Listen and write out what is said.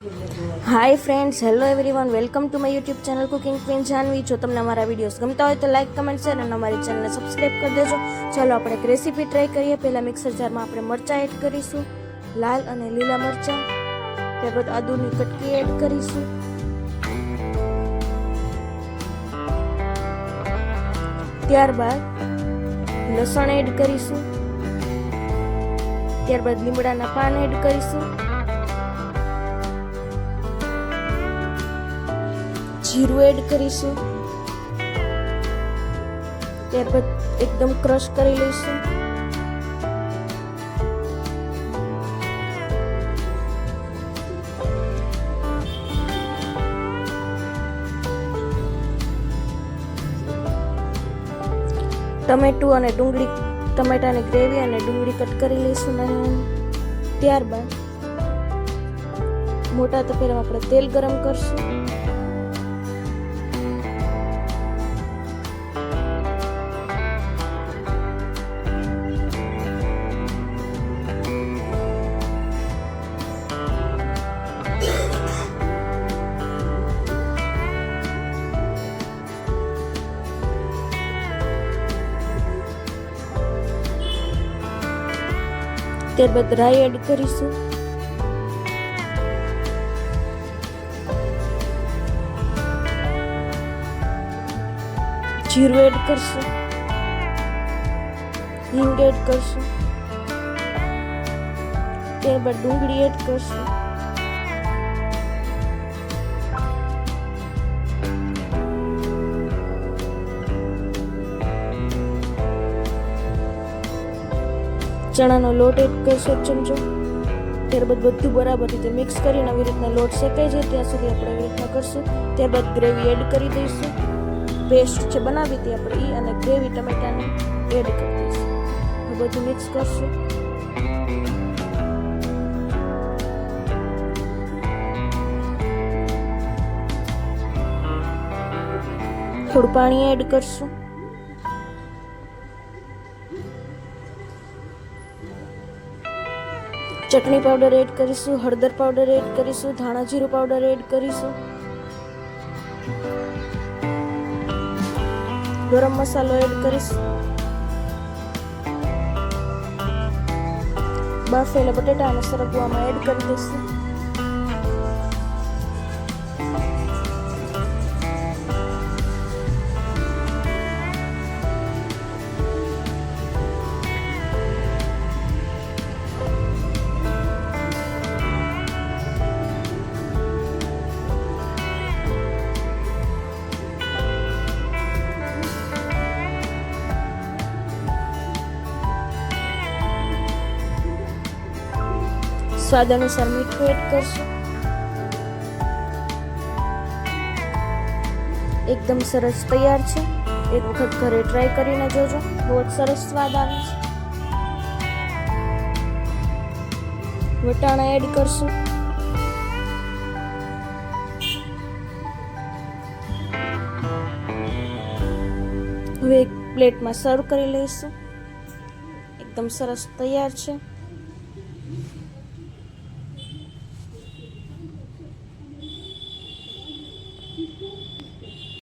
Hi friends, hello everyone, welcome to my YouTube channel cooking queen Janvi. જો તમને અમારા videos ગમતા હોય તો લાઇક, કમેન્ટ, શેર અને અમારી ચેનલને સબસ્ક્રાઈબ કરી દેજો. ચાલો આપણે એક રેસીપી ટ્રાય કરીએ. પહેલાં મિક્સર જારમાં આપણે મરચાં એડ કરીશું, લાલ અને લીલા મરચાં. ત્યારબાદ આદુની કટકી એડ કરીશું. ત્યારબાદ લસણ એડ કરીશું. ત્યારબાદ લીમડાના પાન એડ કરીશું. જીરું એડ કરીશું. ત્યારબાદ એકદમ ક્રશ કરી લઈશું. ટમેટું અને ડુંગળી, ટમેટાની ગ્રેવી અને ડુંગળી કટ કરી લઈશું. ત્યારબાદ મોટા તપેલામાં આપણે તેલ ગરમ કરશું. ત્યારબાદ રાઈ એડ કરીશું. જીરું એડ કરશું. હિંગ એડ કરશું. ત્યારબાદ ડુંગળી એડ કરશું. ચણાનો લોટ એડ કરશો 1 ચમચો. ત્યારબાદ બધું બરાબર રીતે મિક્સ કરીને આવી રીતના લોટ શેકાઈ જાય ત્યાં સુધી આપણે આવી રીતના કરશું. ત્યારબાદ ગ્રેવી એડ કરી દઈશું. પેસ્ટ છે બનાવી હતી આપણે એ અને ગ્રેવી ટમેટાની એડ કરી દઈશું. બધું મિક્સ કરશું. થોડું પાણી એડ કરશું. ચટણી પાવડર એડ કરીશું. હળદર પાવડર એડ કરીશું. ધાણા જીરું પાવડર એડ કરીશું. ગરમ મસાલો એડ કરીશું. બાફેલા બટેટા અને સરગવામાં એડ કરી દઈશું. સ્વાદ અનુસાર મીઠું એડ કરશું. એકદમ સરસ તૈયાર છે. એક વખત ઘરે ટ્રાય કરીને જોજો, બહુ જ સરસ સ્વાદ આવે છે. વટાણા એડ કરશું. હવે એક પ્લેટમાં સર્વ કરી લઈશું. એકદમ સરસ તૈયાર છે.